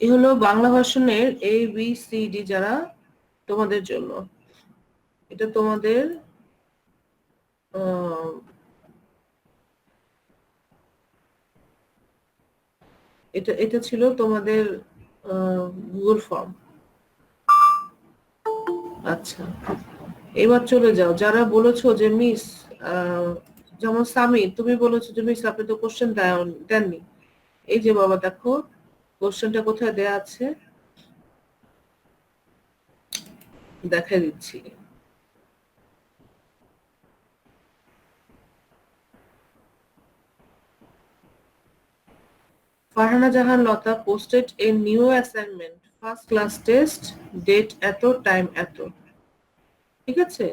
এই হলো বাংলা ভার্সনের এ বি সি ডি যারা তোমাদের জন্য। এটা তোমাদের এটা ছিল তোমাদের গুগল ফর্ম। আচ্ছা, এবার চলে যাও যারা বলেছো যে মিস, যেমন সামি তুমি বলেছো যে মিস আপনি তো কোশ্চেন দেননি। এই যে বাবা দেখো কোশ্চেনটা কোথায় দেয়া আছে, দেখা দিচ্ছি। Farhana Jahan Lata posted a new assignment, first class test, date এত, টাইম এত। ঠিক আছে,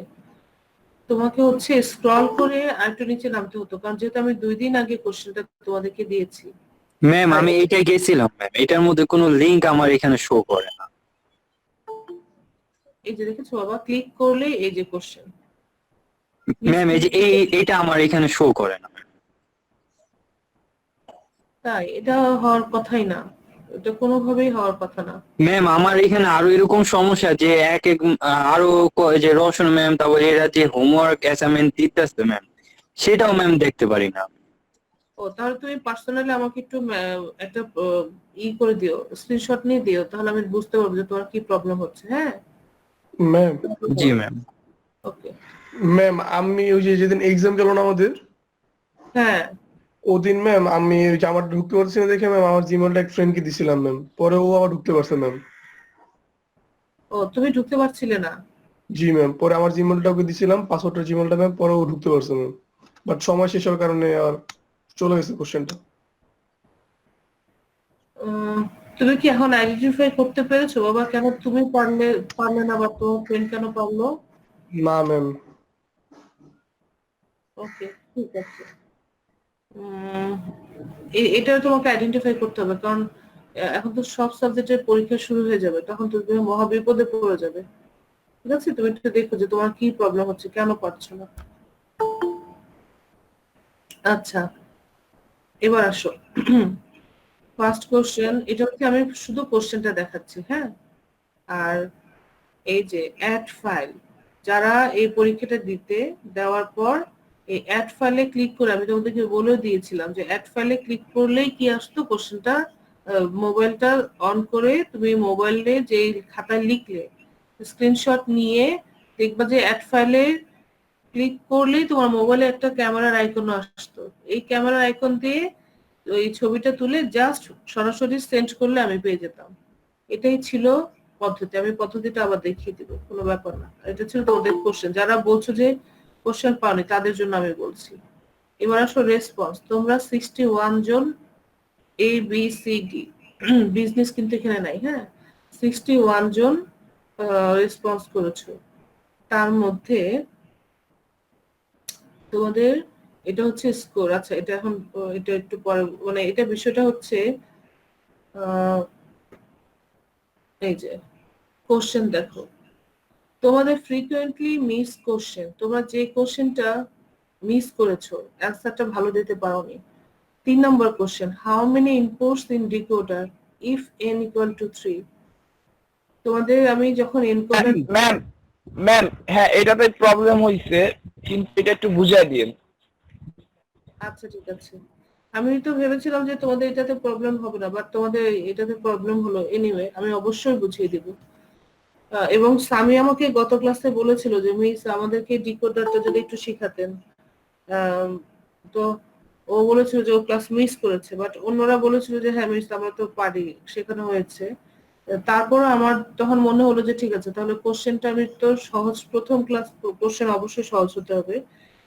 তোমাকে হচ্ছে স্ক্রল করে আরেকটু নিচে নামতে হতো, কারণ যেহেতু আমি 2 দিন আগে কোশ্চেনটা তোমাদেরকে দিয়েছি। ম্যাম আমি এইটা গেছিলাম ম্যাম, এটার মধ্যে কোনো লিংক আমার এখানে শো করে না। এই যে দেখেছো বাবা, ক্লিক করলে এই যে কোশ্চেন। ম্যাম এই যে এইটা আমার এখানে শো করে না। তাই এটা হওয়ার কথাই না, এটা কোনোভাবেই হওয়ার কথা না। ম্যাম আমার এখানে আরো এরকম সমস্যা যে এক এক আরো যে রওশন ম্যাম, তারপরে এরা যে হোমওয়ার্ক অ্যাসাইনমেন্ট দিতেছে ম্যাম, সেটাও ম্যাম দেখতে পারি না। ও তাহলে তুমি পার্সোনালি আমাকে একটু একটা করে দিও, স্ক্রিনশট নিয়ে দিও, তাহলে আমি বুঝতে পারবো যে তোমার কি প্রবলেম হচ্ছে। হ্যাঁ ম্যাম। জি ম্যাম। ওকে। ম্যাম আমি ওই যে যেদিন এক্সাম গেল না আমাদের, হ্যাঁ ওদিন ম্যাম আমি ওই যে আমার ঢুকতে পারছি না দেখে ম্যাম আমার জিমেলটা এক ফ্রেন্ডকে দিছিলাম ম্যাম, পরে ও আবার ঢুকতে পারছে ম্যাম। ও তুমি ঢুকতে পারছিলে না? জি ম্যাম, পরে আমার জিমেলটা ওকে দিছিলাম, পাসওয়ার্ডটা জিমেলটা ম্যাম, পরে ও ঢুকতে পারছে ম্যাম, বাট সময় শেষ হওয়ার কারণে আর চলে গেছে কোশ্চেনটা। তুমি কি এখন আইডেন্টিফাই করতে পেরেছো বাবা, কেন তুমি পারলে পারলে না বা তোমার ফ্রেন্ড কেন পারলো? না ম্যাম। ওকে ঠিক আছে। উম, এটা তোমাকে আইডেন্টিফাই করতে হবে, কারণ এখন তো সব সাবজেক্টের পরীক্ষা শুরু হয়ে যাবে, তখন তো তুমি মহা বিপদে পড়ে যাবে। ঠিক আছে, তুমি একটু দেখো যে তোমার কি প্রবলেম হচ্ছে, কেন পারছো না। আচ্ছা এবার আসো। ফার্স্ট কোশ্চেন, এটা হচ্ছে আমি শুধু কোশ্চেনটা দেখাচ্ছি। হ্যাঁ, আর এই যে অ্যাড ফাইল, যারা এই পরীক্ষাটা দেওয়ার পর এই অ্যাড ফাইলে ক্লিক করে, আমি তোমাদেরকে বলে দিয়েছিলাম যে অ্যাড ফাইলে ক্লিক করলেই কি আসতো কোশ্চেনটা, মোবাইলটা অন করে তুমি মোবাইলে যে খাতায় লিখলে স্ক্রিনশট নিয়ে দেখবা যে অ্যাড ফাইলে ক্লিক করলেই তোমার মোবাইলে একটা ক্যামেরার আইকন আসতো। এই ক্যামেরার আইকন দিয়ে ওই ছবিটা তুলে জাস্ট সরাসরি সেন্ড করলে আমি পেয়ে যেতাম। এটাই ছিল পদ্ধতি। আমি পদ্ধতিটা আবার দেখিয়ে দিব, কোনো ব্যাপার না। এটা ছিল তোমাদের কোশ্চেন, যারা বলছো যে কোশ্চেন পাওনি তাদের জন্য আমি বলছি। এবার আসো রেসপন্স। তোমরা 61 জন A B C D, business কিন্তু এখানে নাই। হ্যাঁ, 61 জন রেসপন্স করেছো। তার মধ্যে তোমাদের এটা হচ্ছে স্কোর। আচ্ছা এটা এখন এটা একটু পরে, মানে এটা বিষয়টা হচ্ছে আহ, এই যে কোশ্চেন দেখো, তোমাদের ফ্রিকুয়েন্টলি মিস কোশ্চেন, তোমরা যে কোশ্চেনটা মিস করেছো, অ্যান্সারটা ভালো দিতে পারোনি। 3 number question, how many inputs in decoder if n equal to 3। তোমাদের আমি যখন এনকোডার। ম্যাম ম্যাম হ্যাঁ এটাতে প্রবলেম হইছে, কিন্তু এটা একটু বুঝাই দিন। আচ্ছা ঠিক আছে, আমি তো ভেবেছিলাম যে তোমাদের এটাতে প্রবলেম হবে না, বাট তোমাদের এটাতে প্রবলেম হলো। এনিওয়ে আমি অবশ্যই বুঝিয়ে দিব। এবং সামি আমাকে গত ক্লাসে বলেছিল যে মিস আমাদেরকে ডিকোডারটা যদি একটু শিখাতেন। আম, তো ও বলেছিল যে ও ক্লাস মিস করেছে, বাট অন্যরা বলেছিল যে হ্যাঁ মিস আমরা তো পারি, শেখানো হয়েছে। তারপর আমার তখন মনে হলো যে ঠিক আছে, তাহলে কোশ্চেনটা আমি তো সহজ, প্রথম ক্লাস কোশ্চেন অবশ্যই সহজ হতে হবে,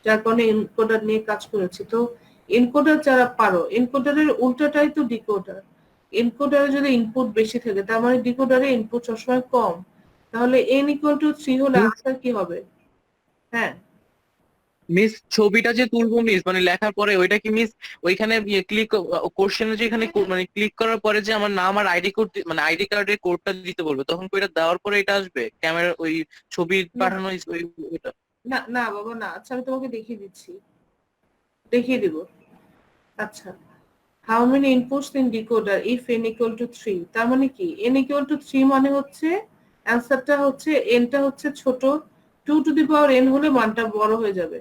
যার কারণে এনকোডার নিয়ে কাজ করেছি। তো এনকোডার যারা পারো, এনকোডারের উল্টাটাই তো ডিকোডার। এনকোডারে যদি ইনপুট বেশি থাকে তার মানে ডিকোডারে ইনপুট সবসময় কম, তাহলে n ইকুয়াল টু 3 হলে আনসার কি হবে? হ্যাঁ মিস ছবিটা যে তুলবো মিস, মানে লেখার পরে ওইটা কি মিস ওইখানে ক্লিক কোশ্চেনে যে এখানে মানে ক্লিক করার পরে যে আমার নাম আর আইডি কোড, মানে আইডি কার্ডের কোডটা দিতে বলবে, তখন কি ওইটা দেওয়ার পরে এটা আসবে ক্যামেরা ওই ছবি না পাঠানো ওইটা? না না বাবা না, আচ্ছা আমি তোমাকে দেখিয়ে দিচ্ছি, দেখিয়ে দিব। আচ্ছা how many inputs in decoder if n equal to 3? তার মানে কি n equal to 3 মানে হচ্ছে অ্যান্সারটা হচ্ছে nটা হচ্ছে ছোট, 2 টু দি পাওয়ার n হলে মানটা বড় হয়ে যাবে।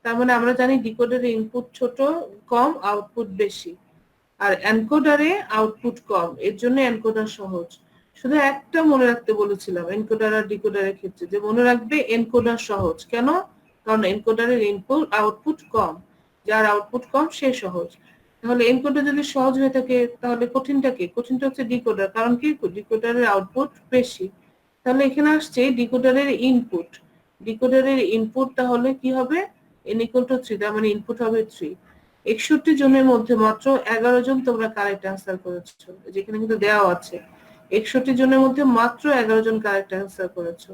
তার মানে আমরা জানি ডিকোডারে ইনপুট ছোট, কম, আউটপুট বেশি। আর এনকোডারে আউটপুট কম, এর জন্য এনকোডার সহজ। শুধু একটা মনে রাখতে বলেছিলাম এনকোডার আর ডিকোডারের ক্ষেত্রে, যে মনে রাখবে এনকোডার সহজ। কেন? কারণ এনকোডারের ইনপুট আউটপুট কম, যার আউটপুট কম সে সহজ। তাহলে এনকোডার যদি সহজ হয়ে থাকে তাহলে কঠিনটা কি? কঠিনটা হচ্ছে ডিকোডার, কারণ কি ডিকোডারের আউটপুট বেশি। তাহলে এখানে আসছে ডিকোডারের ইনপুট, ডিকোডারের ইনপুট তাহলে কি হবে? n equal to 3, তার মানে ইনপুট হবে 3। 61 জনের মধ্যে মাত্র 11 জন তোমরা কারেক্ট অ্যান্সার করেছো, যেখানে কিন্তু দেওয়া আছে 61 জনের মধ্যে মাত্র 11 জন কারেক্ট অ্যান্সার করেছো।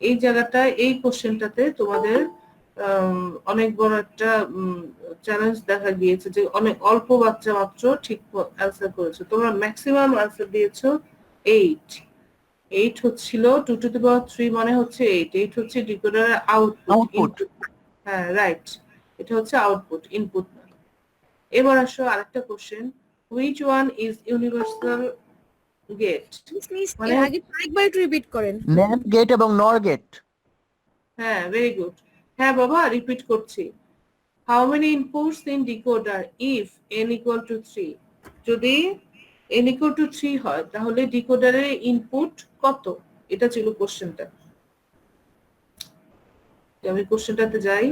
এই জায়গাটায় এই কোশ্চেনটাতে তোমাদের অনেক বড় একটা চ্যালেঞ্জ দেখা গিয়েছে, যে অনেক অল্প বাচ্চা মাত্র ঠিক অ্যান্সার করেছো। তোমরা ম্যাক্সিমাম অ্যান্সার দিয়েছো 8। 8 হচ্ছিল 2 টু দি পাওয়ার 3 মানে হচ্ছে 8। 8 হচ্ছে ডিকোডারের আউটপুট। হ্যাঁ, রাইট, এটা হচ্ছে আউটপুট, ইনপুট না। এবার আসো আরেকটা question, which one is universal gate? মানে আগে আরেকবার একটু রিপিট করেন। NAND গেট এবং NOR গেট। হ্যাঁ, ভেরি গুড। হ্যাঁ বাবা, রিপিট করছি। How many inputs in decoder if n equal to 3? যদি n equal to 3 হয় তাহলে ডিকোডারের ইনপুট কত? এটা ছিল কোশ্চেনটা। আমি কোশ্চেনটাতে যাই।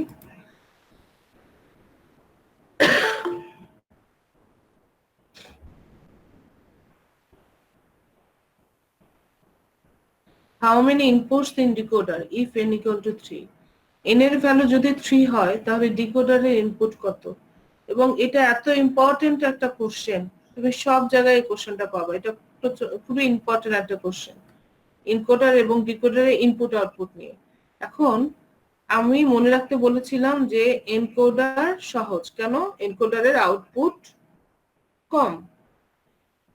How many inputs in decoder if n equal to 3? n এর ভ্যালু যদি 3 হয় তাহলে ডিকোডারের ইনপুট কত? এবং এটা এত ইম্পর্টেন্ট একটা কোশ্চেন, তুমি সব জায়গায় এই কোশ্চেনটা পাবে। এটা খুবই ইম্পর্টেন্ট একটা কোশ্চেন, এনকোডার এবং ডিকোডারের ইনপুট আউটপুট নিয়ে। এখন আমি মনে রাখতে বলেছিলাম যে এনকোডার সহজ। কেন? এনকোডারের আউটপুট কম,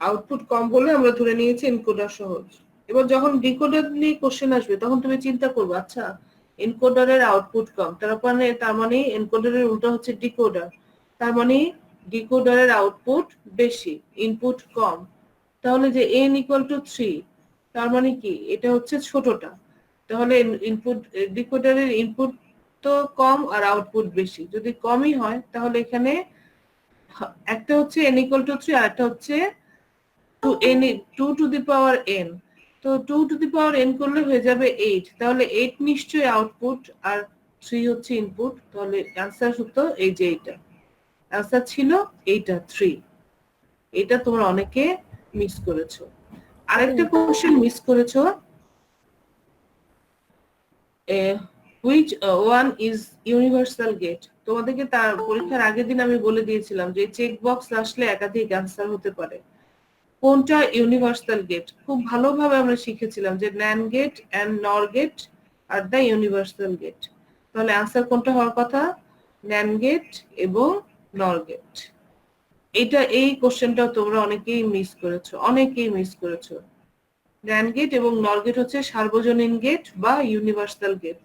আউটপুট কম বলে আমরা ধরে নিয়েছি এনকোডার সহজ। এবার যখন ডিকোডার নিয়ে কোশ্চেন আসবে তখন তুমি চিন্তা করবে, আচ্ছা এনকোডারের আউটপুট কম, তার মানে এনকোডারের উল্টা হচ্ছে ডিকোডার, তার মানে ডিকোডারের আউটপুট বেশি, ইনপুট কম। তাহলে যে n equal to 3, তার মানে কি এটা হচ্ছে ছোটটা। তাহলে ইনপুট ডিকোডারের ইনপুট তো কম আর আউটপুট বেশি। যদি কমই হয় তাহলে এখানে একটা হচ্ছে n equal to 3 আর একটা হচ্ছে 2 to the power n। তো 2 to the power n করলে হয়ে যাবে 8। তাহলে 8 নিশ্চয়ই আউটপুট আর 3 হচ্ছে ইনপুট। তাহলে অ্যান্সার হতো এই যে এইটা, অ্যান্সার ছিল এইটা 3। এটা তোমরা অনেকে মিস করেছো। আরেকটা কোশ্চেন মিস করেছো, which one is universal gate? তোমাদেরকে তার পরীক্ষার আগের দিন আমি বলে দিয়েছিলাম যে চেক বক্স আসলে একাধিক অ্যান্সার হতে পারে। কোনটা ইউনিভার্সাল গেট? খুব ভালোভাবে আমরা শিখেছিলাম যে NAND gate and NOR gate are the universal gate. তাহলে অ্যান্সার কোনটা হওয়ার কথা? NAND গেট এবং NOR গেট। এই কোশ্চেনটাও তোমরা অনেকেই মিস করেছো। NAND গেট এবং NOR গেট হচ্ছে সার্বজনীন গেট বা ইউনিভার্সাল গেট।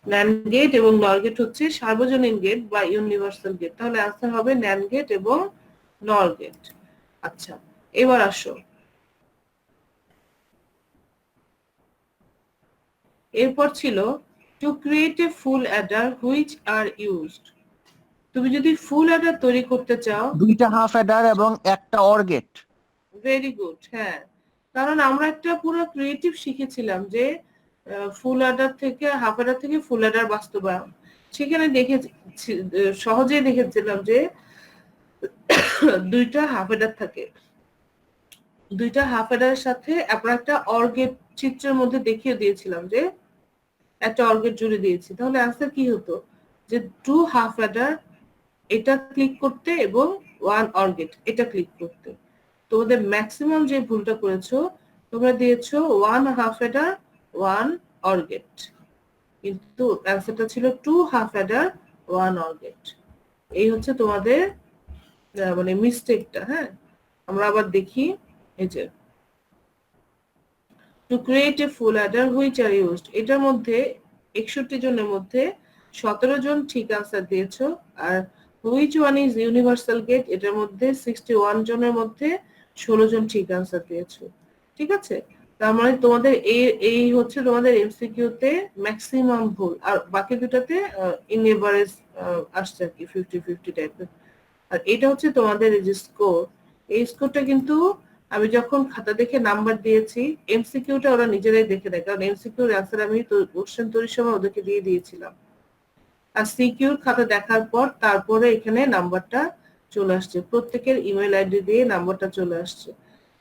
NAND গেট এবং NOR গেট হচ্ছে সার্বজনীন গেট বা ইউনিভার্সাল গেট। তাহলে অ্যান্সার হবে NAND গেট এবং NOR গেট। আচ্ছা, এবার আসো, এরপর ছিল to create a full adder which are used. তুমি যদি ফুল অ্যাডার তৈরি করতে চাও, দুইটা হাফ অ্যাডার এবং একটা OR গেট। Very good. হ্যাঁ, কারণ আমরা একটা পুরো ক্রিয়েটিভ শিখেছিলাম যে ফুল অ্যাডার থেকে হাফ অ্যাডার থেকে ফুল অ্যাডার বাস্তবায়ন। সেখানে সহজেই দেখেছিলাম যে দুইটা হাফ অ্যাডার থাকে, দুইটা হাফ অ্যাডারের সাথে আমরা একটা OR গেট চিত্রের মধ্যে দেখিয়ে দিয়েছিলাম যে একটা OR গেট জুড়ে দিয়েছি। তাহলে অ্যান্সার কি হতো? যে 2 হাফ অ্যাডার এটা ক্লিক করতে এবং 1 OR গেট এটা ক্লিক করতে। তোমাদের ম্যাক্সিমাম যে ভুলটা করেছো, তোমরা দিয়েছো 1 হাফ অ্যাডার 1 OR গেট, কিন্তু অ্যান্সারটা ছিল 2 হাফ অ্যাডার 1 OR গেট। এই হচ্ছে তোমাদের মানে মিস্টেকটা। হ্যাঁ, আমরা আবার দেখি, এই যে two create a full adder which are used, এটার মধ্যে 61 জনের মধ্যে 17 জন ঠিক অ্যান্সার দিয়েছো আর which one is universal gate, এটার মধ্যে 61 জনের মধ্যে 16 জন ঠিক আনসার দিয়েছো। ঠিক আছে, তার মানে তোমাদের এই এই হচ্ছে তোমাদের এমসিকিউ তে ম্যাক্সিমাম ভুল, আর বাকি দুটাতে ইন এভারেজ আসছে আর কি, 50-50 টাইপের। আর এটা হচ্ছে তোমাদের এই যে স্কোর, এই স্কোরটা কিন্তু আমি যখন খাতা দেখে নাম্বার দিয়েছি, এমসিকিউটা ওরা নিজেরাই দেখে দেয়, কারণ এমসিকিউর অ্যান্সার আমি তো কোশ্চেন তৈরির সময় ওদেরকে দিয়ে দিয়েছিলাম। আর সিকিউর খাতা দেখার পর তারপরে এখানে নাম্বারটা চলে আসছে, প্রত্যেকের ইমেল আইডি দিয়ে নাম্বারটা চলে আসছে।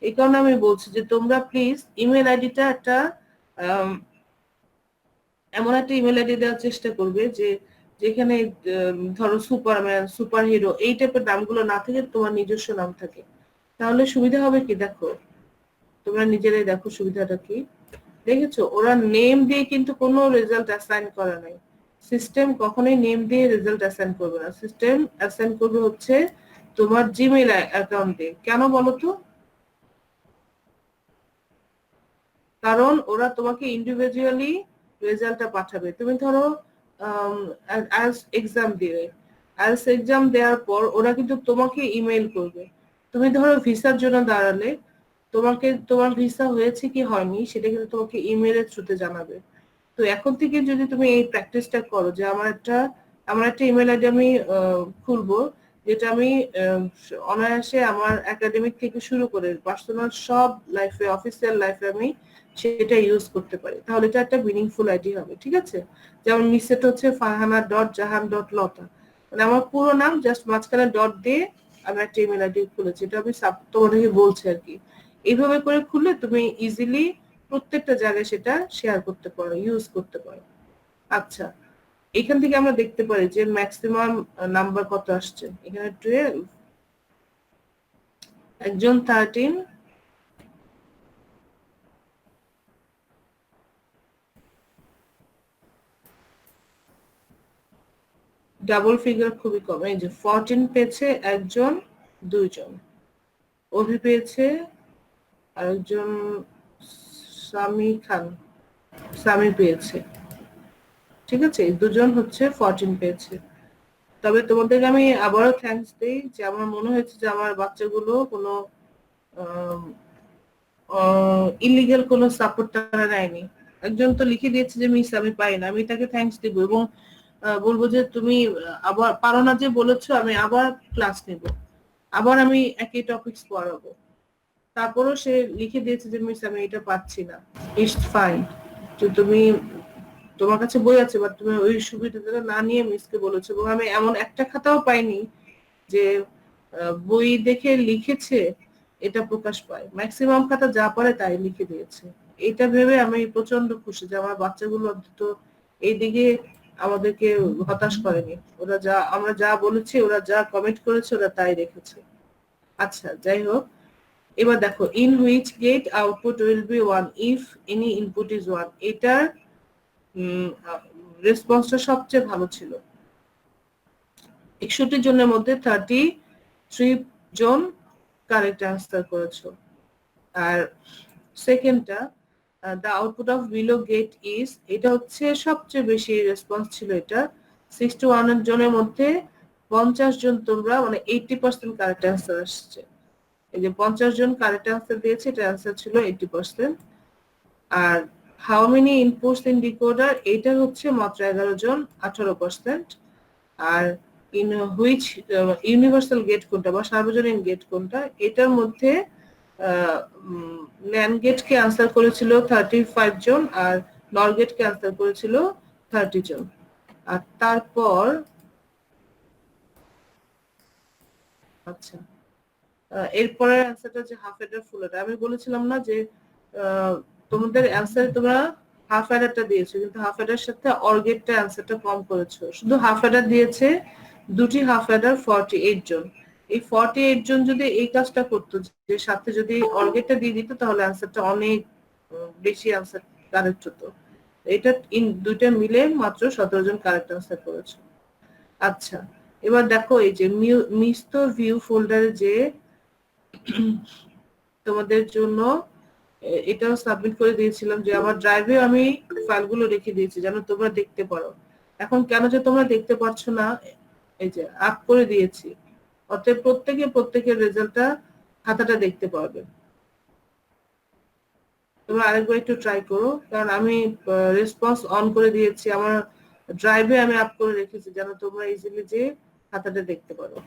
এই কারণে আমি বলছি যে তোমরা প্লিজ ইমেল আইডিটা একটা এমন একটা ইমেল আইডি দেওয়ার চেষ্টা করবে যে যেখানে ধরো সুপারম্যান, সুপার হিরো এই টাইপের নামগুলো না থেকে তোমার নিজস্ব নাম থাকে, তাহলে সুবিধা হবে কি দেখো, তোমরা নিজেরাই দেখো সুবিধাটা কি। দেখেছো, ওরা নেম দিয়ে কিন্তু কোনো রেজাল্ট অ্যাসাইন করে নাই। সিস্টেম কখনোই নেম দিয়ে রেজাল্ট অ্যাসাইন করবে না, সিস্টেম অ্যাসাইন করবে হচ্ছে তোমার জিমেইল অ্যাকাউন্ট দিয়ে। কেন বলো তো? কারণ ওরা তোমাকে ইন্ডিভিজুয়ালি রেজাল্টটা পাঠাবে। তুমি ধরো আইএলটিএস এক্সাম দিবে, আইএলটিএস এক্সাম দেওয়ার পর ওরা কিন্তু তোমাকে ইমেইল করবে। তুমি ধরো ভিসার জন্য দাঁড়ালে, তোমাকে তোমার ভিসা হয়েছে কি হয়নি সেটা কিন্তু তোমাকে ইমেইলের থ্রুতে জানাবে। তো এখন থেকে যদি তুমি এই প্র্যাকটিসটা করো যে আমার একটা ইমেল আইডি আমি খুলবো, যেটা আমি অনায়াসে আমার একাডেমিক থেকে শুরু করে পার্সোনাল সব লাইফে, অফিসিয়াল লাইফে আমি সেটা ইউজ করতে পারি, তাহলে এটা একটা মিনিংফুল আইডি হবে। ঠিক আছে, যেমন মিসেট হচ্ছে farhana.jahan.lota, মানে আমার পুরো নাম জাস্ট মাঝখানে ডট দিয়ে আমি একটা ইমেল আইডি খুলেছি, এটা আমি তোমাদেরকে বলছি আর কি। এইভাবে করে খুললে তুমি ইজিলি প্রত্যেকটা জায়গায় সেটা শেয়ার করতে পারো, ইউজ করতে পারো। আচ্ছা, এখান থেকে আমরা দেখতে পারি যে ম্যাক্সিমাম নাম্বার কত আসছে। এখানে 12, একজন 13, ডাবল ফিগার খুবই কম। এই যে 14 পেয়েছে একজন, 2 জন। অভি পেয়েছে, আরেকজন সামি খান, সামি পেয়েছে। ঠিক আছে, এই দুজন হচ্ছে 14 পেয়েছে। তবে তোমাদেরকে আমি আবারও থ্যাঙ্কস দিই যে আমার মনে হয়েছে যে আমার বাচ্চাগুলো কোনো ইলিগাল কোনো সাপোর্ট তারা নেয়নি। একজন তো লিখে দিয়েছে যে মিস আমি পাই না, আমি তাকে থ্যাঙ্কস দিব এবং বলবো যে তুমি আবার পারো না যে বলেছো, আমি আবার ক্লাস নেব, আবার আমি একই টপিকস পড়াবো। তারপরও সে লিখে দিয়েছে যে মিস আমি এটা পাচ্ছি না, ইটস ফাইন। তো তুমি, তোমার কাছে বই আছে বাট তুমি ওই সুবিধাটা না নিয়ে মিসকে বলেছো, এবং আমি এমন একটা খাতাও পাইনি যে বই দেখে লিখেছে এটা প্রকাশ পায়। ম্যাক্সিমাম খাতা যা পারে তাই লিখে দিয়েছে। এটা ভেবে আমি প্রচন্ড খুশি যে আমার বাচ্চাগুলো অন্তত এইদিকে আমাদেরকে হতাশ করেনি। ওরা যা, আমরা যা বলেছি, ওরা যা কমেন্ট করেছে ওরা তাই রেখেছে। আচ্ছা, যাই হোক, এবার দেখো in which gate output will be 1 if any input is 1, এটার রেসপন্সটা সবচেয়ে ভালো ছিল। 61 জনের মধ্যে 33 জন কারেক্ট আনসার করেছো। আর সেকেন্ডটা the output of below gate is, এটা হচ্ছে সবচেয়ে বেশি রেসপন্স ছিল এটা। 61 জনের মধ্যে 50 জন তোমরা, মানে 80% কারেক্ট আনসার আসছে। এই যে 50 জন কারেক্ট আনসার দিয়েছে, এটা আনসার ছিল 80%। আর how many inputs in decoder, এটা হচ্ছে মাত্র 11 জন, 18%। আর ইন হুইচ ইউনিভার্সাল গেট কোনটা বা সার্বজনীন গেট কোনটা, এটার মধ্যে ন্যান গেটকে আনসার করেছিল 35 জন, আর নর গেটকে আনসার করেছিল 30 জন। আর তারপর আচ্ছা, এরপরের অ্যান্সারটা যে হাফ এডার ফুল এডার, আমি বলেছিলাম না যে তোমাদের অ্যান্সারে তোমরা হাফ এডারটা দিয়েছো, কিন্তু হাফ এডার সাথে অর্গেটটা অ্যান্সারটা কম করেছো। শুধু হাফ এডার দিয়েছে দুটি হাফ এডার 48 জন। এই 48 জন যদি এই কাজটা করতো, যে সাথে যদি অর্গেটটা দিয়ে দিত, তাহলে অ্যান্সারটা অনেক বেশি অ্যান্সার কারেক্ট হতো। এটা দুইটা মিলে মাত্র 17 জন কারেক্ট অ্যান্সার করেছো। আচ্ছা, এবার দেখো এই যে মিsto ভিউ ফোল্ডারে যে তোমাদের জন্য এটাও সাবমিট করে দিয়েছিলাম, যে আমার ড্রাইভে আমি ফাইলগুলো রেখে দিয়েছি যেন তোমরা দেখতে পারো। এখন কেন যে তোমরা দেখতে পাচ্ছ না, এই যে আপ করে দিয়েছি, অতএব প্রত্যেকের রেজাল্টটা খাতাটা দেখতে পারবে। তোমরা আরেকবার একটু ট্রাই করো, কারণ আমি রেসপন্স অন করে দিয়েছি, আমার ড্রাইভে আমি আপ করে রেখেছি যেন তোমরা ইজিলি যে খাতাটা দেখতে পারো।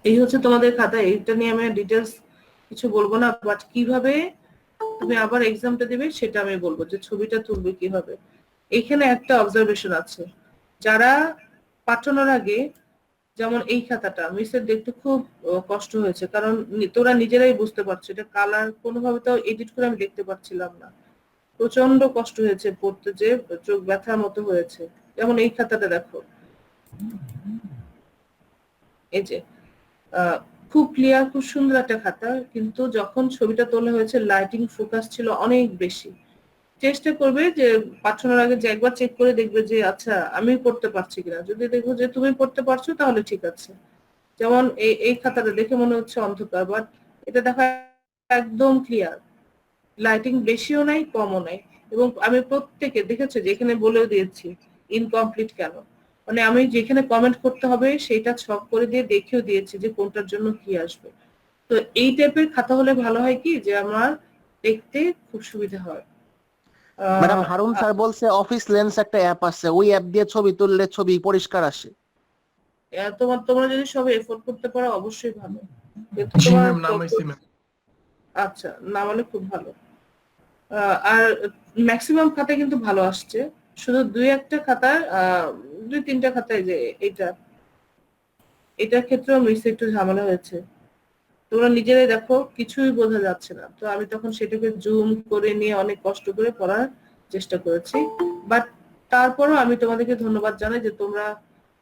এই হচ্ছে তোমাদের খাতা। এইটা নিয়ে আমি ডিটেলস কিছু বলবো না, বাট কিভাবে তুমি আবার এক্সামটা দেবে সেটা আমি বলবো, যে ছবিটা তুলবে কিভাবে। এখানে একটা অবজারভেশন আছে, যারা পাঠানোর আগে, যেমন এই খাতাটা মিসের দেখতে খুব কষ্ট হয়েছে, কারণ তোরা নিজেরাই বুঝতে পারছো এটা কালার কোনোভাবে তো এডিট করে আমি দেখতে পাচ্ছিলাম না, প্রচন্ড কষ্ট হয়েছে পড়তে, যে চোখ ব্যথার মতো হয়েছে। যেমন এই খাতাটা দেখো, এই যে খুব ক্লিয়ার, খুব সুন্দর একটা খাতা, কিন্তু যখন ছবিটা তোলা হয়েছে লাইটিং ফোকাস ছিল অনেক বেশি। চেষ্টা করবে যে পাঠানোর আগে যে একবার চেক করে দেখবে যে আচ্ছা আমি পড়তে পারছি কিনা, যদি দেখবো যে তুমি পড়তে পারছো তাহলে ঠিক আছে। যেমন এই খাতাটা দেখে মনে হচ্ছে অন্ধকার, বাট এটা দেখা একদম ক্লিয়ার, লাইটিং বেশিও নাই কমও নাই। এবং আমি প্রত্যেকে দেখেছো যে এখানে বলেও দিয়েছি ইনকমপ্লিট কেন, মানে আমি যেখানে কমেন্ট করতে হবে সেটা ছক করে দিয়ে দেখেও দিয়েছি যে কোনটার জন্য কি আসবে। তো এই টাইপের খাতা হলে ভালো হয় কি, যে আমার দেখতে খুব সুবিধা হয়। ম্যাডাম হারুন স্যার বলছে অফিস লেন্স একটা অ্যাপ আছে, ওই অ্যাপ দিয়ে ছবি তুললে ছবি পরিষ্কার আসে। তোমরা যদি সবাই এফোর্ড করতে পারো অবশ্যই ভালো, কিন্তু জি তোমার ম্যাম, নামাইছি ম্যাম। আচ্ছা নামালে খুব ভালো। আর ম্যাক্সিমাম খাতায় কিন্তু ভালো আসছে, শুধু দুই একটা খাতায়, দুই তিনটা খাতায়, যে এটার ক্ষেত্রেও মিস একটু ঝামেলা হয়েছে। তোমরা নিজেরাই দেখো কিছুই বোঝা যাচ্ছে না, তো আমি তখন সেটাকে জুম করে নিয়ে অনেক কষ্ট করে পড়ার চেষ্টা করেছি। বাট তারপরও আমি তোমাদেরকে ধন্যবাদ জানাই যে তোমরা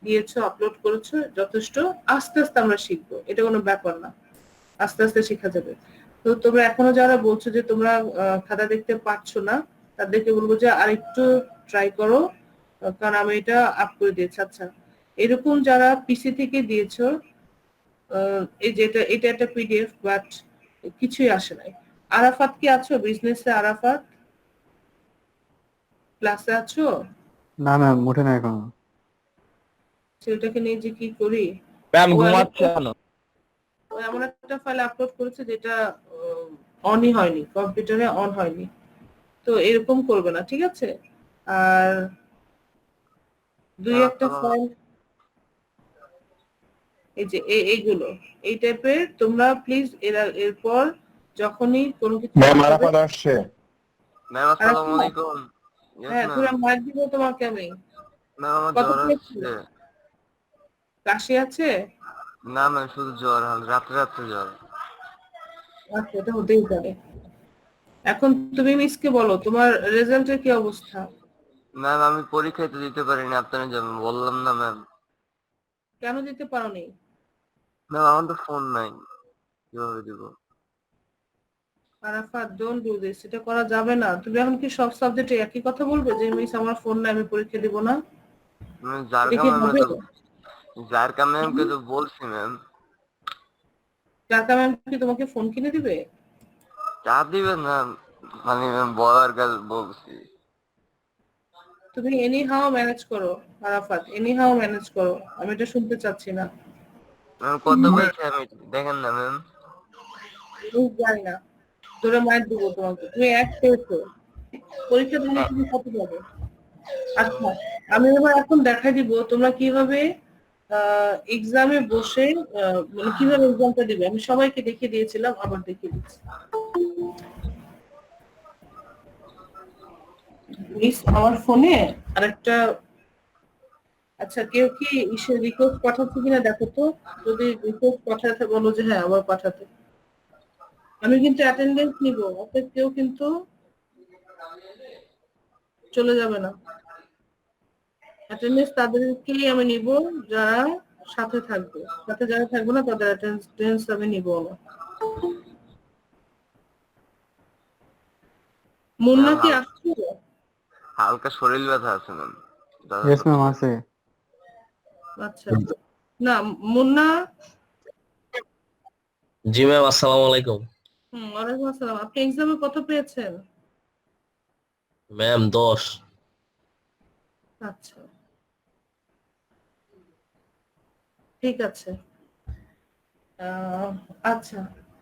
দিয়েছো, আপলোড করেছো, যথেষ্ট। আস্তে আস্তে আমরা শিখবো, এটা কোনো ব্যাপার না, আস্তে আস্তে শেখা যাবে। তো তোমরা এখনো যারা বলছো যে তোমরা খাতা দেখতে পাচ্ছ না, তাদেরকে বলবো যে আরেকটু ট্রাই করো, কারণ আমি এটা আপ করে দিয়েছি। আচ্ছা, এরকম যারা পিসি থেকে দিয়েছো, এই যে এটা একটা পিডিএফ, বাট কিছুই আসে নাই। আরাফাত কি আছো বিজনেসে? আরাফাত ক্লাসে আছো? না ম্যাম ওঠে না এখনো। ছেলেটাকে নিয়ে যে কি করি। ম্যাম ও ঘুমাচ্ছে কেন? ও এমন একটা ফাইল আপলোড করেছে যেটা অনই হয়নি, কম্পিউটারে অন হয়নি। তো এরকম করবে না, ঠিক আছে? আর দুই একটা ফাইল, এই যে এইগুলো, এই টাইপের তোমরা প্লিজ এরপর যখনই কোনো কিছু ম্যাম পাঠাবে। আরাফাত আসছে। ম্যাম আসসালামু আরাফাত, আলাইকুম। হ্যাঁ তোরা মাইক দিব তোমাকে আমি। ম্যাম আমার কত জ্বর পেয়েছিল? আসছে। কাশি আছে? না ম্যাম শুধু জ্বর, রাত্রে জ্বর। আচ্ছা, এটা হতেই পারে। এখন তুমি মিসকে বলো তোমার রেজাল্টের কি অবস্থা? ম্যাম আমি পরীক্ষায় তো দিতে পারিনি, আপনারা যেমন বললাম না ম্যাম। কেন দিতে পারোনি? ম্যাম আমার তো ফোন নাই, কিভাবে দিব? আরাফাত, ডোন্ট ডু দিস, এটা করা যাবে না। তুমি এখন কি সব সাবজেক্টে একই কথা বলবে যে মিস আমার ফোন নাই, আমি পরীক্ষা দিব না? ম্যাম এটা কি হবে? জারকা ম্যামকে তো বলছি ম্যাম। টাকা ম্যাম কি তোমাকে ফোন কিনে দিবে? চা দিবেন ম্যাম, মানে ম্যাম বলার কাজ বলছি। তুমি এনি হাও ম্যানেজ করো আরাফাত, এনি হাও ম্যানেজ করো, আমি এটা শুনতে চাচ্ছি না। ম্যাম কত পাইছে আমি দেখেন না ম্যাম। জানি না, ধরে মাইর দিব তোমাকে। তুমি এক পেয়েছো, পরীক্ষা দিলে তুমি কত যাবে? আচ্ছা, আমি এবার এখন দেখাই দিব তোমরা কিভাবে এক্সামে বসে মানে কিভাবে এক্সামটা দিবে। আমি সবাইকে দেখিয়ে দিয়েছিলাম, আবার দেখিয়ে দিচ্ছি। মিস আমার ফোনে আরেকটা, আচ্ছা কেউ কি রিকোয়েস্ট পাঠাচ্ছে কিনা দেখো তো, যদি রিকোয়েস্ট পাঠাতে বলো যে হ্যাঁ আবার পাঠাতে। আমি কিন্তু অ্যাটেন্ডেন্স নিব, অতএব কেউ কিন্তু চলে যাবে না। অ্যাটেন্ডেন্স তাদেরকেই আমি নিব যারা সাথে থাকবে, সাথে যারা থাকবে না তাদের অ্যাটেন্ডেন্স আমি নিব না। মুন্না কি আসছে? হালকা শরীর ব্যথা আছে ম্যাম। ইয়েস ম্যাম আছে। আচ্ছা, না মুন্না। জি ম্যাম, আসসালামু আলাইকুম। ওয়ালাইকুম আসসালাম। আপনি এক্সামে কত পেয়েছেন? ম্যাম 10। আচ্ছা, ঠিক আছে। আচ্ছা,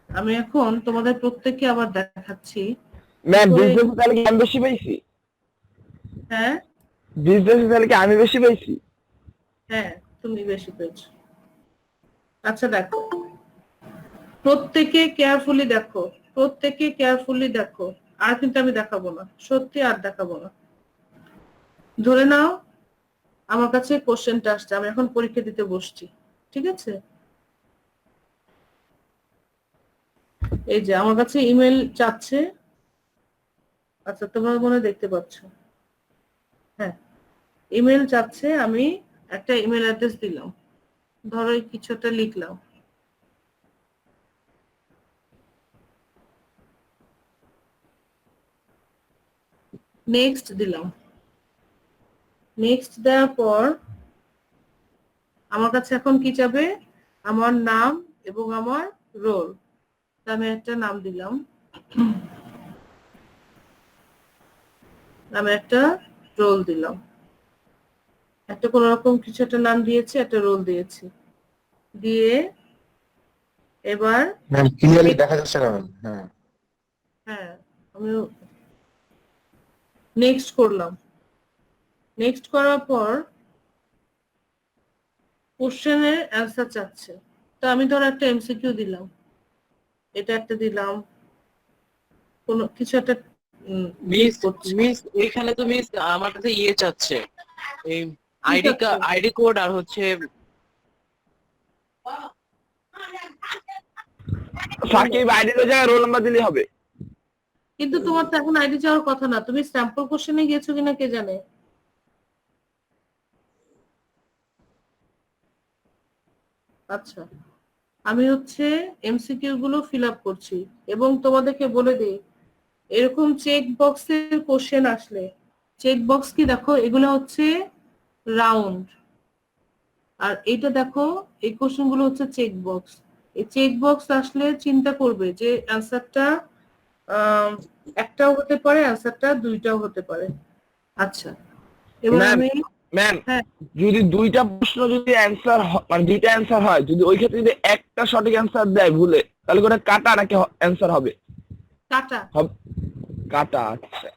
আমি এখন তোমাদের প্রত্যেককে আবার দেখাচ্ছি। ম্যাম করে- বিজনেস তাহলে কি আমি বেশি পাইছি? হ্যাঁ বিজনেস তাহলে কি আমি বেশি পাইছি? হ্যাঁ, তুমি বেশি পেয়েছো। আচ্ছা দেখো, প্রত্যেকে কেয়ারফুলি দেখো, প্রত্যেকে কেয়ারফুলি দেখো। আর কিন্তু আমি দেখাবো না, সত্যি আর দেখাবো না। ধরে নাও আমার কাছে কোশ্চেনটা আসছে, আমি এখন পরীক্ষা দিতে বসছি, ঠিক আছে? এই যে আমার কাছে ইমেল চাচ্ছে। আচ্ছা, তোমরা মনে হয় দেখতে পাচ্ছ। হ্যাঁ, ইমেল চাচ্ছে, আমি একটা ইমেল অ্যাড্রেস দিলাম, ধরো এই কিছু একটা লিখলাম। নেক্সট দিলাম। নেক্সট দেওয়ার পর আমার কাছে এখন কি চাবে? আমার নাম এবং আমার রোল। আমি একটা নাম দিলাম, আমি একটা রোল দিলাম, একটা কোন রকম কিছু একটা নাম দিয়েছি, একটা রোল দিয়েছি, দিয়ে এবার ম্যাম ক্লিয়ারলি দেখা যাচ্ছে না ম্যাম। হ্যাঁ হ্যাঁ আমি নেক্সট করলাম। নেক্সট করার পর কোশ্চেনের অ্যান্সার চাচ্ছে, তো আমি ধর একটা এমসিকিউ দিলাম, এটা একটা দিলাম, কোন কিছু একটা মিস করছি। মিস এখানে তো মিস আমার কাছে ইয়ে চাচ্ছে, এই কি চাচ্ছে? আইডি কোড আর হচ্ছে সাকিব আইডির জায়গায় রোল নাম্বার দিলেই হবে। কিন্তু তোমার তো এখন আইডি চাওয়ার কথা না, তুমি স্যাম্পল কোশ্চেনে গিয়েছো কিনা কে জানে। আচ্ছা, আমি হচ্ছে এমসিকিউ গুলো ফিল আপ করছি এবং তোমাদেরকে বলে দিই, এরকম চেক বক্সের কোশ্চেন আসলে, চেক বক্স কি দেখো, এগুলো হচ্ছে রাউন্ড, আর এটা দেখো এই কোশ্চেন গুলো হচ্ছে চেক বক্স। এই চেক বক্স আসলে চিন্তা করবে যে অ্যান্সারটা একটাও হতে পারে, অ্যান্সারটা দুইটাও হতে পারে। আচ্ছা, এবার ম্যাম, আমি ম্যাম হ্যাঁ যদি দুইটা প্রশ্ন যদি অ্যান্সার মানে দুইটা অ্যান্সার হয়, যদি ওই ক্ষেত্রে যদি একটা সঠিক অ্যান্সার দেয় ভুলে, তাহলে ওটা কাটা নাকি অ্যান্সার হবে? কাটা। কাটা, আচ্ছা।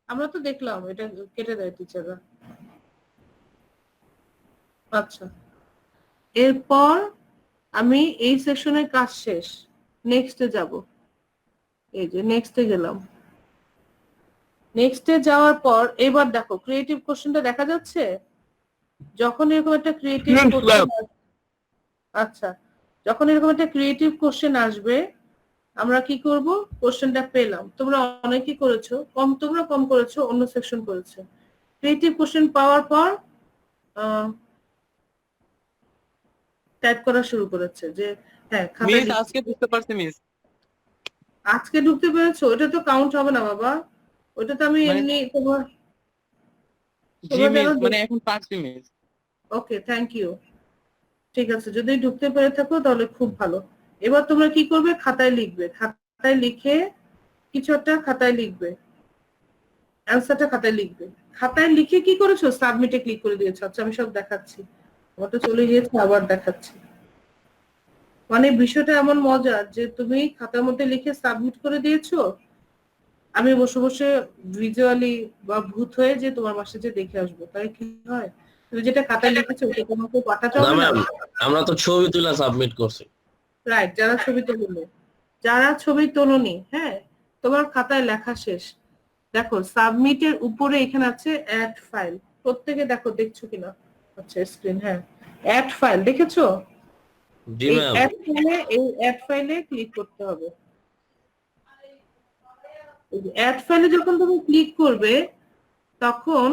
আমরা তো দেখলাম এটা কেটে দেয় টিচাররা। আচ্ছা, এরপর আমি এই সেশনের কাজ শেষ, নেক্সটে যাব। এই যে নেক্সটে গেলাম। নেক্সটে যাওয়ার পর এবার দেখো ক্রিয়েটিভ কোশ্চেনটা দেখা যাচ্ছে। যখন এরকম একটা ক্রিয়েটিভ কোশ্চেন, আচ্ছা যখন এরকম একটা ক্রিয়েটিভ কোশ্চেন আসবে, আমরা কি করব? কোশ্চেনটা পেলাম, তোমরা অনেকেই করেছো, তোমরা কম করেছো, অন্য সেকশন করেছে। ক্রিয়েটিভ কোশ্চেন পাওয়ার পর টাইপ করা শুরু করেছে যে হ্যাঁ মিস আজকে বুঝতে পারছি মিস, আজকে ঢুকতে পেরেছো, ওটা তো কাউন্ট হবে না বাবা, ওটা তো আমি এমনি তোমার জি মিস মানে এখন পারছি মিস। Okay, thank you. ঠিক আছে, যদি ঢুকতে পেরে থাকো তাহলে খুব ভালো। এবার তোমরা কি করবে? খাতায় লিখবে, খাতায় লিখে কিছু একটা খাতায় লিখবে, অ্যান্সারটা খাতায় লিখবে। খাতায় লিখে কি করেছো? সাবমিটে ক্লিক করে দিয়েছো। আচ্ছা আমি সব দেখাচ্ছি, আমার তো চলে গিয়েছে, আবার দেখাচ্ছি। মানে বিষয়টা এমন মজার যে তুমি খাতার মধ্যে লিখে সাবমিট করে দিয়েছো, আমি বসে বসে ভিজুয়ালি বা ভূত হয়ে যে তোমার বাসায় যে দেখে আসবো, তাই কি হয়? তুমি যেটা খাতায় লিখেছো ওটা তোমাকে পাঠাতে না হবে না। ম্যাম, আমরা তো ছবি তুলে সাবমিট করছি। রাইট, যারা ছবি তোলো, যারা ছবি তোলনি, হ্যাঁ তোমার খাতায় লেখা শেষ। দেখো সাবমিটের উপরে এখানে আছে অ্যাড ফাইল, প্রত্যেকে দেখো, দেখছো কিনা? আচ্ছা স্ক্রিন, হ্যাঁ অ্যাড ফাইল দেখেছো? জি এই ম্যাম। অ্যাড ফাইলে ক্লিক করতে হবে। অ্যাড ফাইলে যখন তুমি ক্লিক করবে তখন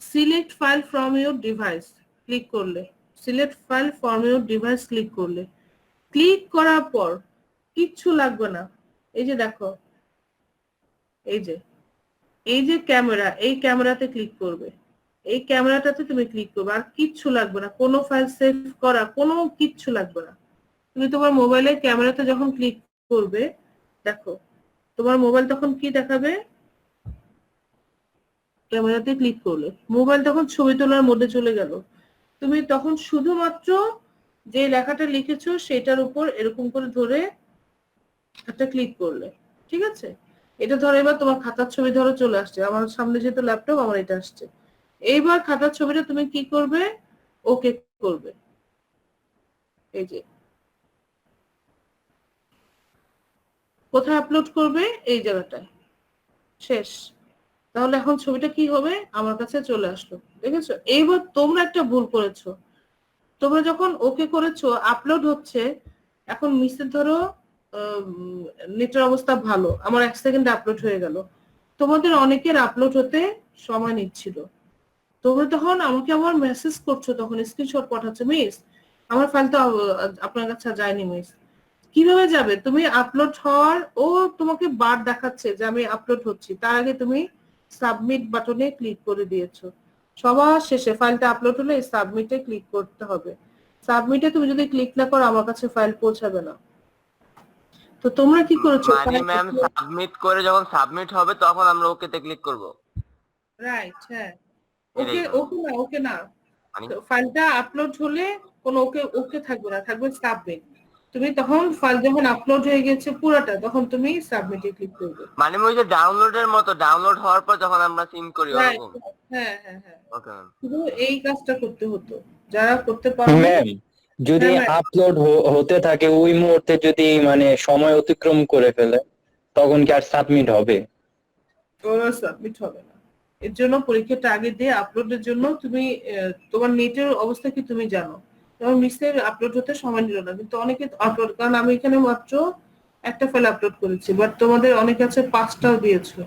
select file from your device click করলে, select file from your device click করলে, ক্লিক করার পর কিচ্ছু লাগবে না। এই যে দেখো, এই যে ক্যামেরা, এই ক্যামেরাতে ক্লিক করবে, এই ক্যামেরাটাতে তুমি ক্লিক করবে, আর কিচ্ছু লাগবে না, কোনো ফাইল সেভ করা কোনো কিচ্ছু লাগবে না। তুমি তোমার মোবাইলের ক্যামেরাতে যখন ক্লিক করবে, দেখো তোমার মোবাইল তখন কি দেখাবে? ক্যামেরাতে ক্লিক করলে মোবাইল তখন ছবি তোলার মোডে চলে গেল। তুমি তখন শুধুমাত্র যে লেখাটা লিখেছো সেটার উপর এরকম করে ধরে একটা ক্লিক করলে, ঠিক আছে? এটা ধরো এবার তোমার খাতার ছবি ধরো চলে আসছে, আমার সামনে যেহেতু ল্যাপটপ আমার এটা আসছে। এইবার খাতার ছবিটা তুমি কি করবে, ওকে করবে, এই যে কোথায় আপলোড করবে, এই জায়গাটায়, শেষ। তাহলে এখন ছবিটা কি হবে, আমার কাছে চলে আসলো, দেখেছো? এইবার তোমরা একটা ভুল করেছো, তোমরা যখন ওকে করেছো আপলোড হচ্ছে, এখন মিসের ধরো নেটের অবস্থা ভালো, আমার 1 সেকেন্ডে আপলোড হয়ে গেল, তোমাদের অনেকের আপলোড হতে সময় নিচ্ছিল, তোমরা তখন আমাকে আবার মেসেজ করছো, তখন স্ক্রিনশট পাঠাচ্ছো, মিস আমার ফাইলটা আপনার কাছে যায়নি মিস। কিভাবে যাবে? তুমি আপলোড হওয়ার ও তোমাকে বার দেখাচ্ছে যে আমি আপলোড হচ্ছি, তার আগে তুমি সাবমিট বাটনে ক্লিক করে দিয়েছো। সবার শেষে ফাইলটা আপলোড হলে সাবমিটে ক্লিক করতে হবে। সাবমিটে তুমি যদি ক্লিক না করো আমার কাছে ফাইল পৌঁছাবে না। তো তোমরা কি করেছো? মানে ম্যাম সাবমিট করে যখন সাবমিট হবে তখন আমরা ওকেতে ক্লিক করব। রাইট, হ্যাঁ। এটাই ওকে তো। ওকে না, ওকে না, মানে ফাইলটা আপলোড হলে কোনো ওকে ওকে থাকবে না, থাকবে সাবমিট। তুমি তখন ফাইল যখন আপলোড হয়ে গেছে পুরোটা, তখন তুমি সাবমিটে ক্লিক করবে। মানে ওই যে ডাউনলোডের মতো, ডাউনলোড হওয়ার পর যখন আমরা সিন করি রাইট, ওরকম। হ্যাঁ হ্যাঁ হ্যাঁ, ওকে ম্যাম। শুধু এই কাজটা করতে হতো, যারা করতে পারবে। ম্যাম যদি হ্যাঁ, ম্যাম। আপলোড হতে থাকে ওই মুহূর্তে যদি মানে সময় অতিক্রম করে ফেলে তখন কি আর সাবমিট হবে? ওরা সাবমিট হবে না। এর জন্য পরীক্ষাটা আগে দিয়ে আপলোডের জন্য তুমি তোমার নেটের অবস্থা কি তুমি জানো। যেমন মিসের আপলোড হতে সময় নিল না, কিন্তু অনেকে আপলোড, কারণ আমি এখানে মাত্র একটা ফাইল আপলোড করেছি, বাট তোমাদের অনেক আছে 5টাও দিয়েছো।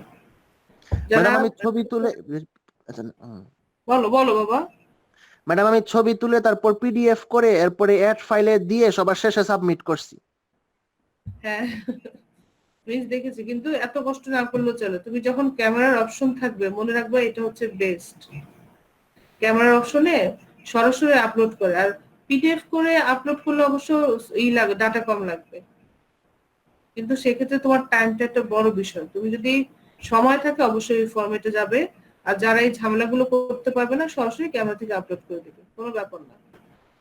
যারা ম্যাডাম আমি ছবি তুলে, আচ্ছা বলো বলো বাবা। ম্যাডাম আমি ছবি তুলে তারপর পিডিএফ করে এরপরে অ্যাড ফাইলে দিয়ে সবার শেষে সাবমিট করছি। হ্যাঁ মিস দেখেছি, কিন্তু এত কষ্ট না করলেও চলে। তুমি যখন ক্যামেরার অপশন থাকবে মনে রাখবে এটা হচ্ছে বেস্ট। ক্যামেরার অপশনে সরাসরি আপলোড করে, আর পিডিএফ করে আপলোড করলে অবশ্য লাগে, ডাটা কম লাগবে, কিন্তু সেক্ষেত্রে তোমার টাইমটা একটা বড় বিষয়। তুমি যদি সময় থাকে অবশ্যই ফরম্যাটে যাবে, আর যারা এই ঝামেলাগুলো করতে পারবে না সরাসরি ক্যামেরা থেকে আপলোড করে দেবে, কোনো ব্যাপার না।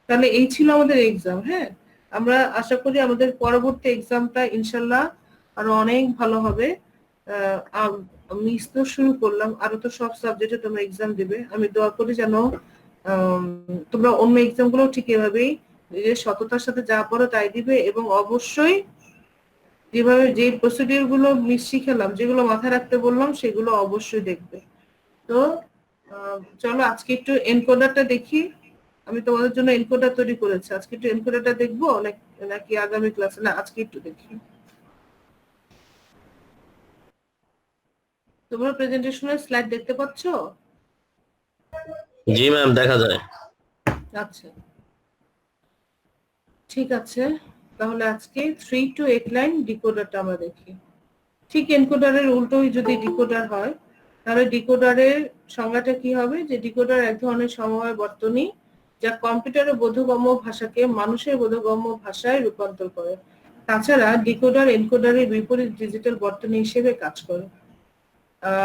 তাহলে এই ছিল আমাদের এক্সাম। হ্যাঁ, আমরা আশা করি আমাদের পরবর্তী এক্সামটা ইনশাল্লাহ আরো অনেক ভালো হবে। মিস তো শুরু করলাম, আরো তো সব সাবজেক্টে তোমরা এক্সাম দিবে, আমি দোয়া করি যেন তোমরা অন্য এক্সাম গুলো ঠিক এভাবেই নিজের সততার সাথে যা পড়ো তাই দিবে, এবং অবশ্যই যেভাবে যে প্রসিডিউর গুলো মিস শিখালাম, যেগুলো মাথায় রাখতে বললাম সেগুলো অবশ্যই দেখবে। তো চলো আজকে একটু এনকোডারটা দেখি। আমি তোমাদের জন্য এনকোডার তৈরি করেছি, আজকে একটু এনকোডারটা দেখবো নাকি আগামী ক্লাসে? না, আজকে একটু দেখি। তোমরা প্রেজেন্টেশনের স্লাইড দেখতে পাচ্ছ? জি ম্যাম, দেখা যায়। আচ্ছা ঠিক আছে, তাহলে আজকে 3 to 8 লাইন ডিকোডারটা আমরা দেখি। ঠিক এনকোডারের উল্টোই যদি ডিকোডার হয়, তাহলে ডিকোডারের সংজ্ঞাটা কি হবে, যে ডিকোডার এক ধরনের সমবায় বর্তনী যা কম্পিউটারের বোধগম্য ভাষাকে মানুষের বোধগম্য ভাষায় রূপান্তর করে। তাছাড়া ডিকোডার এনকোডারের বিপরীত ডিজিটাল বর্তনী হিসেবে কাজ করে।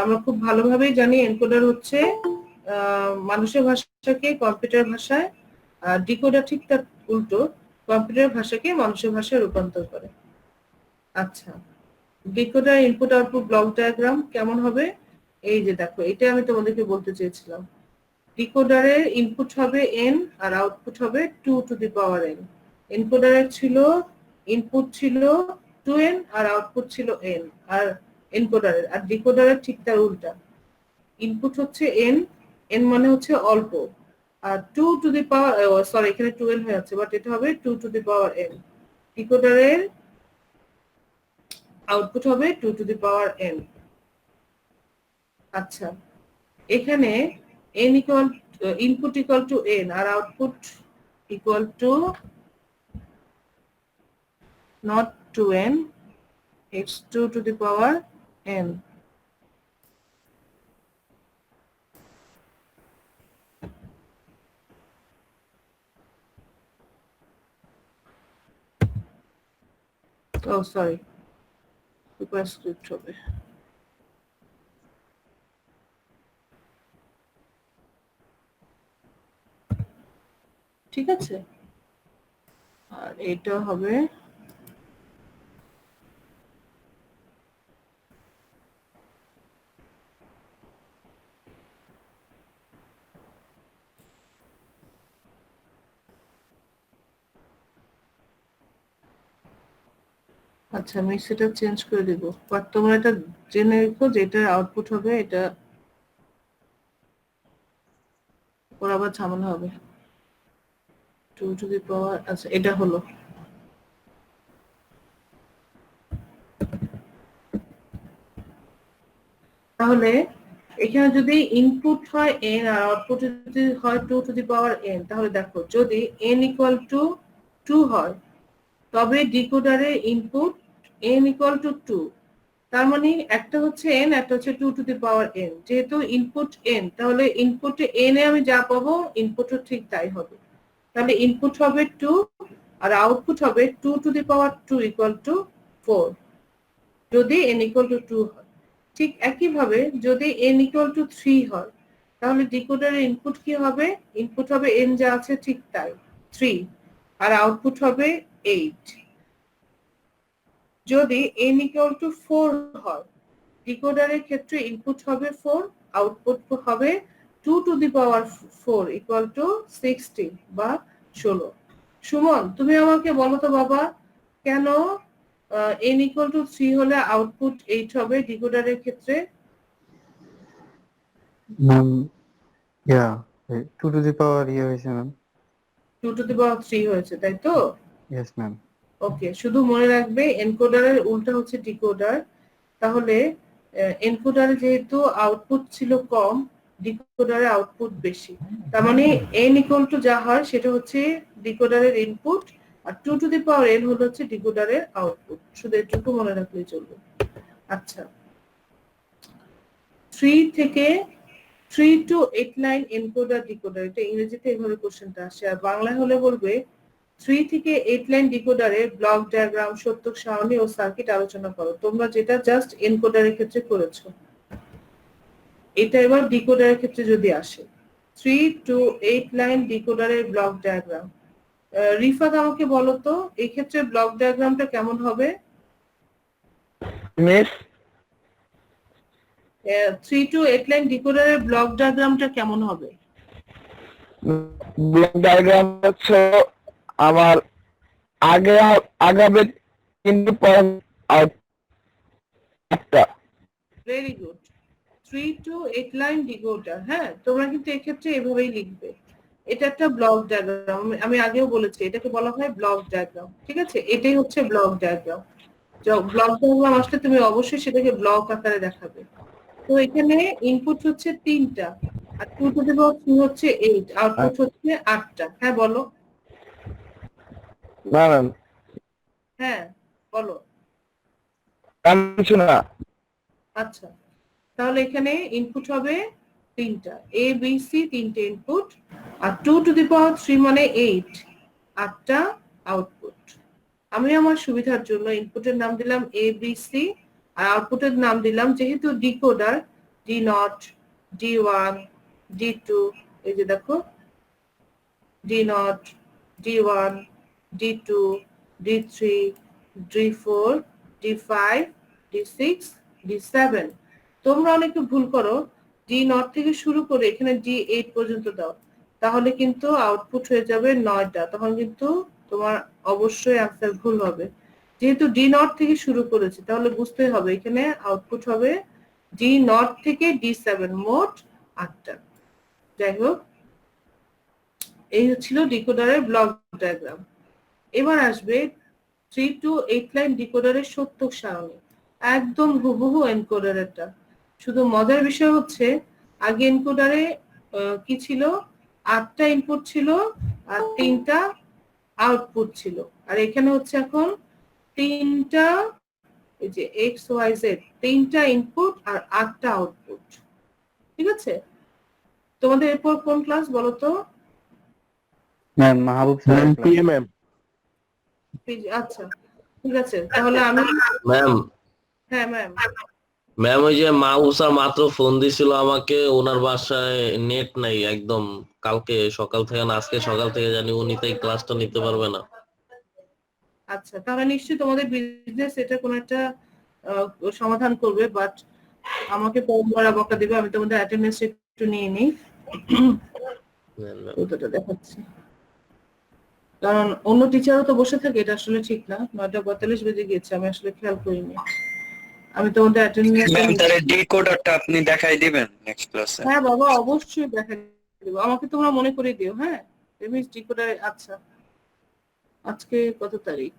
আমরা খুব ভালোভাবেই জানি এনকোডার হচ্ছে মানুষের ভাষাকে কম্পিউটার ভাষায়, আর ডিকোডার ঠিক তার উল্টো, কম্পিউটার ভাষাকে মানুষের ভাষায় রূপান্তর করে। আচ্ছা, decoder input output block diagram কেমন হবে? এই যে দেখো, এটা আমি তোমাদেরকে বলতে চেয়েছিলাম। ডিকোডারের ইনপুট হবে n আর আউটপুট হবে 2 to the power n। এনকোডারের ছিল ইনপুট ছিল 2n আর আউটপুট ছিল n, আর এনকোডারের, আর ডিকোডারের ঠিক তার উল্টা। ইনপুট হচ্ছে n, n মানে হচ্ছে অল্প, আর 2 to the power, সরি এখানে 2n হয়ে আছে, বাট এটা হবে 2 to the power n। ডিকোডারের আউটপুট হবে 2 to the power n। আচ্ছা, এখানে n equal input equal to n আর output equal to not 2n, it's 2 to the power n। oh sorry, superscript হবে। ঠিক আছে, আর এটা হবে আচ্ছা, আমি সেটা চেঞ্জ করে দিব, বাট তোমরা এটা জেনে রেখো যে এটা আউটপুট হবে, এটা ওর আবার ঝামেলা হবে। 2 টু দি পাওয়ার, আচ্ছা এটা হলো। তাহলে এখানে যদি ইনপুট হয় n আর আউটপুট যদি হয় 2 টু দি পাওয়ার n, তাহলে দেখো যদি n ইকুয়াল টু 2 হয় তবে ডিকোডারে ইনপুট n ইকুয়াল টু 2, তার মানে একটা হচ্ছে n, একটা হচ্ছে 2 টু দি পাওয়ার n। যেহেতু ইনপুট n, তাহলে ইনপুটে n এ আমি যা পাবো ইনপুটও ঠিক তাই হবে। তাহলে ইনপুট হবে 2 আর আউটপুট হবে 2 to the power 2 equal to 4 যদি n ইকুয়াল টু 2 হয়। ঠিক একইভাবে যদি n ইকুয়াল টু 3 হয় তাহলে ডিকোডারের ইনপুট কি হবে? ইনপুট হবে n যা আছে ঠিক তাই 3 আর আউটপুট হবে 8। যদি n ইকুয়াল টু 4 হয় ডিকোডারের ক্ষেত্রে ইনপুট হবে 4, আউটপুট হবে 2 to the power 4 equal to 16 বা 16। সুমন, তুমি আমাকে বলো তো বাবা, কেন n ইকুয়াল টু 3 হলে আউটপুট 8 হবে ডিকোডারের ক্ষেত্রে? ম্যাম ইয়া 2 টু দি পাওয়ার ইয়ে হয়েছে ম্যাম। 2 টু দি পাওয়ার 3 হয়েছে, তাই তো? Yes ma'am. ওকে, শুধু মনে রাখবে এনকোডারের উল্টা হচ্ছে ডিকোডার। তাহলে এনকোডারে যেহেতু আউটপুট ছিল কম, ডিকোডারে আউটপুট বেশি, তার মানে n ইকুয়াল টু যা হয় সেটা হচ্ছে ডিকোডারের ইনপুট আর 2 টু দি পাওয়ার n হলো হচ্ছে ডিকোডারের আউটপুট। শুধু এটুকু মনে রাখলেই চলবে। আচ্ছা, 3 to 8 লাইন এনকোডার ডিকোডার, এটা ইংরেজিতে এইভাবে কোশ্চেনটা আসে, আর বাংলায় হলে বলবে 3 থেকে 8 লাইন ডিকোডারে ব্লক ডায়াগ্রাম, সত্যক সারণী ও সার্কিট আলোচনা করো। তোমরা যেটা জাস্ট এনকোডারের ক্ষেত্রে করেছো, এটা এবার ডিকোডারের ক্ষেত্রে যদি আসে 3 to 8 লাইন ডিকোডারের ব্লক ডায়াগ্রাম। রিফাত আমাকে বলো তো এই ক্ষেত্রে ব্লক ডায়াগ্রামটা কেমন হবে? মিস 3 to 8 লাইন ডিকোডারের ব্লক ডায়াগ্রামটা কেমন হবে? ব্লক ডায়াগ্রাম হচ্ছে আমার আগে আগাবে কিন্তু পরে একটা। Very good, 3 to 8 line decoder. হ্যাঁ, তোমরা কিন্তু এক্ষেত্রে এভাবেই লিখবে। এটা একটা ব্লক ডায়াগ্রাম, আমি আগেও বলেছি এটাকে বলা হয় ব্লক ডায়াগ্রাম। ঠিক আছে, এটাই হচ্ছে ব্লক ডায়াগ্রাম। ব্লক ডায়াগ্রাম আসলে তুমি অবশ্যই সেটাকে ব্লক আকারে দেখাবে। তো এখানে ইনপুট হচ্ছে 3টা আর 2 টু দি পাওয়ার 3 হচ্ছে 8, আউটপুট হচ্ছে 8টা। হ্যাঁ বলো। না ম্যাম, হ্যাঁ বলো। কিছু না। আচ্ছা, তাহলে এখানে ইনপুট হবে 3টা, এ বি সি, 3টে ইনপুট আর 2 টু দি পাওয়ার 3 মানে 8, 8টা আউটপুট। আমি আমার সুবিধার জন্য ইনপুটের নাম দিলাম এ বি সি আর আউটপুটের নাম দিলাম, যেহেতু ডিকোডার, D0, D1, D2, এই যে দেখো D0, D1, D2, D3, D4, D5, D6, D7। তোমরা অনেকে ভুল করো, D0 থেকে শুরু করে এখানে D8 পর্যন্ত দাও, তাহলে কিন্তু আউটপুট হয়ে যাবে 9টা, তখন কিন্তু তোমার অবশ্যই অ্যান্সার ভুল হবে। যেহেতু D0 থেকে শুরু করেছি তাহলে বুঝতে হবে এখানে আউটপুট হবে D0 থেকে D7, মোট 8টা। যাই হোক, এই হচ্ছিল ডিকোডারের ব্লক ডায়াগ্রাম। এবার আসবে 3 to 8 লাইন ডিকোডারের সত্যক সারণী, একদম হুবহু এনকোডারেরটা। শুধু মজার বিষয় হচ্ছে আগে এনকোডারে কি ছিল, 8টা ইনপুট ছিল আর 3টা আউটপুট ছিল, আর এখানে হচ্ছে এখন 3টা, এই যে এক্স ওয়াই জেড, 3টা ইনপুট আর 8টা আউটপুট। ঠিক আছে, তোমাদের এরপর কোন ক্লাস বলো তো? ম্যাম মাহবুব স্যার পিএমএম। আচ্ছা ঠিক আছে, তাহলে আমি, ম্যাম হ্যাঁ ম্যাম, ম্যাম ওই যে মাউসা মাত্র ফোন দিছিল আমাকে, ওনার বাসায় নেট নাই, একদম কালকে সকাল থেকে না আজকে সকাল থেকে জানি উনি তাই ক্লাসটা নিতে পারবে না। আচ্ছা, তারা নিশ্চয়ই তোমাদের বিজনেস এটা কোনো একটা সমাধান করবে, বাট আমাকে পরে বকা দিবে। আমি তোমাদের অ্যাটেন্ডেন্স একটু নিয়ে নিই, ওটা দেখাচ্ছি। কারণ অন্য টিচারও তো বসে থাকে, এটা আসলে ঠিক না। 9:42 বেজে গিয়েছে, আমি আসলে খেয়াল করিনি। আমি তোমাদের অ্যাটেন্ডেন্স ম্যাম তাহলে ডিকোডারটা আপনি দেখাই দিবেন নেক্সট ক্লাসে। হ্যাঁ বাবা, অবশ্যই দেখা দেবো, আমাকে তোমরা মনে করে দিও। হ্যাঁ, এমনি ডিকোডার। আচ্ছা, আজকে কত তারিখ?